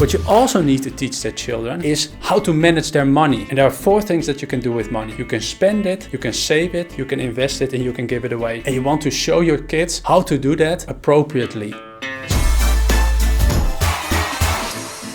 What you also need to teach their children is how to manage their money. And there are 4 things that you can do with money. You can spend it, you can save it, you can invest it, and you can give it away. And you want to show your kids how to do that appropriately.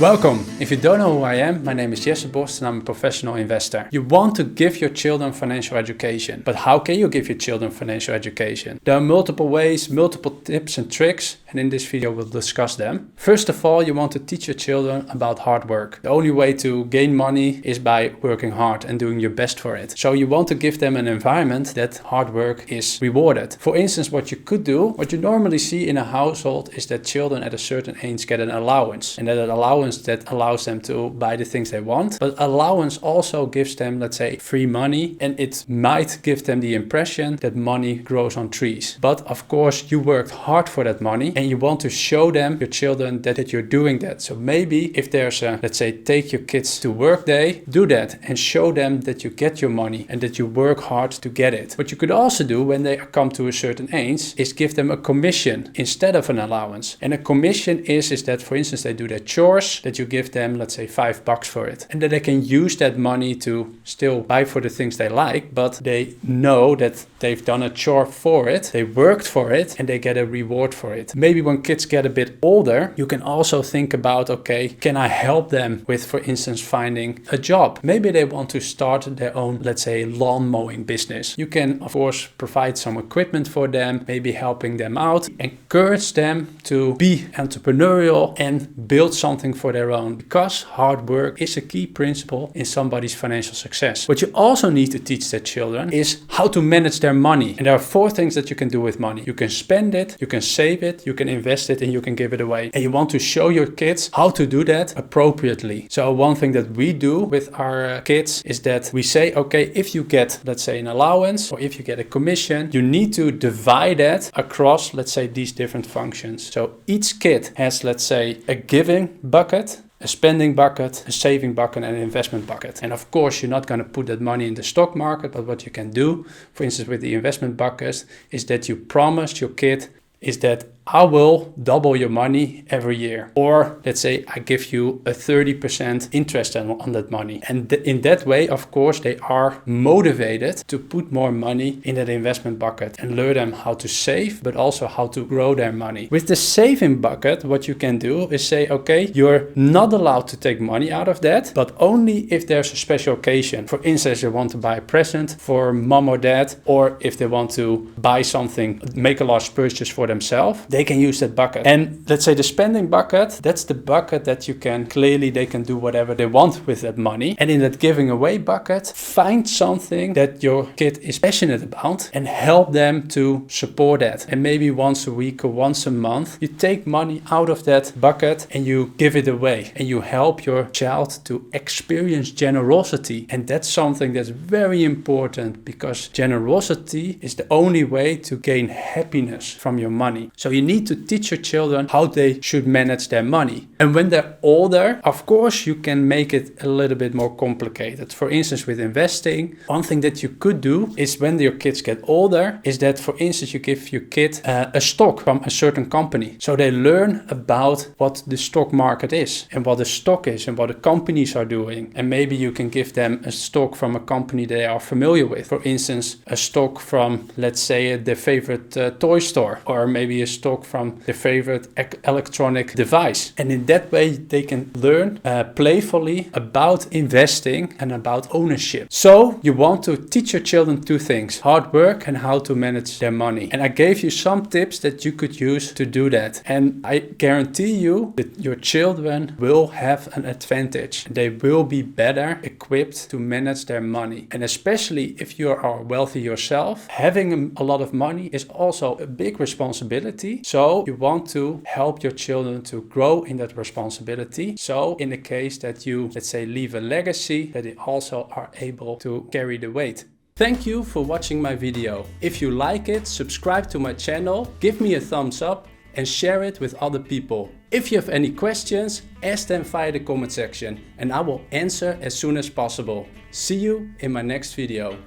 Welcome! If you don't know who I am, my name is Jesse Bos and I'm a professional investor. You want to give your children financial education, but how can you give your children financial education? There are multiple ways, multiple tips and tricks, and in this video we'll discuss them. First of all, you want to teach your children about hard work. The only way to gain money is by working hard and doing your best for it. So you want to give them an environment that hard work is rewarded. For instance, what you could do, what you normally see in a household is that children at a certain age get an allowance, and that allowance that allows them to buy the things they want. But allowance also gives them, let's say, free money, and it might give them the impression that money grows on trees. But of course, you worked hard for that money and you want to show them, your children, that you're doing that. So maybe if there's a, let's say, take your kids to work day, do that and show them that you get your money and that you work hard to get it. What you could also do when they come to a certain age is give them a commission instead of an allowance. And a commission is that, for instance, they do their chores, that you give them, let's say, $5 for it, and that they can use that money to still buy for the things they like, but they know that they've done a chore for it, they worked for it, and they get a reward for it. Maybe when kids get a bit older, you can also think about, okay, can I help them with, for instance, finding a job? Maybe they want to start their own, let's say, lawn mowing business. You can, of course, provide some equipment for them, maybe helping them out, encourage them to be entrepreneurial and build something for their own, because hard work is a key principle in somebody's financial success. What you also need to teach their children is how to manage their money. And there are 4 things that you can do with money. You can spend it, you can save it, you can invest it, and you can give it away. And you want to show your kids how to do that appropriately. So one thing that we do with our kids is that we say, okay, if you get, let's say, an allowance or if you get a commission, you need to divide that across, let's say, these different functions. So each kid has, let's say, a giving bucket, a spending bucket, a saving bucket, and an investment bucket. And of course, you're not going to put that money in the stock market, but what you can do, for instance, with the investment bucket, is that you promised your kid is that I will double your money every year. Or let's say I give you a 30% interest on that money. And in that way, of course, they are motivated to put more money in that investment bucket and learn them how to save, but also how to grow their money. With the saving bucket, what you can do is say, okay, you're not allowed to take money out of that, but only if there's a special occasion. For instance, they want to buy a present for mom or dad, or if they want to buy something, make a large purchase for themselves, they can use that bucket. And let's say the spending bucket, that's the bucket that you can clearly, they can do whatever they want with that money. And in that giving away bucket, find something that your kid is passionate about and help them to support that. And maybe once a week or once a month, you take money out of that bucket and you give it away. And you help your child to experience generosity. And that's something that's very important, because generosity is the only way to gain happiness from your money. So you need to teach your children how they should manage their money. And when they're older, of course, you can make it a little bit more complicated. For instance, with investing, one thing that you could do is when your kids get older, is that, for instance, you give your kid a stock from a certain company. So they learn about what the stock market is and what the stock is and what the companies are doing. And maybe you can give them a stock from a company they are familiar with. For instance, a stock from, let's say, their favorite toy store, or maybe a stock from their favorite electronic device. And in that way, they can learn playfully about investing and about ownership. So you want to teach your children 2 things: hard work and how to manage their money. And I gave you some tips that you could use to do that. And I guarantee you that your children will have an advantage. They will be better equipped to manage their money. And especially if you are wealthy yourself, having a lot of money is also a big responsibility. So you want to help your children to grow in that responsibility. So in the case that you, let's say, leave a legacy, that they also are able to carry the weight. Thank you for watching my video. If you like it, subscribe to my channel, give me a thumbs up and share it with other people. If you have any questions, ask them via the comment section and I will answer as soon as possible. See you in my next video.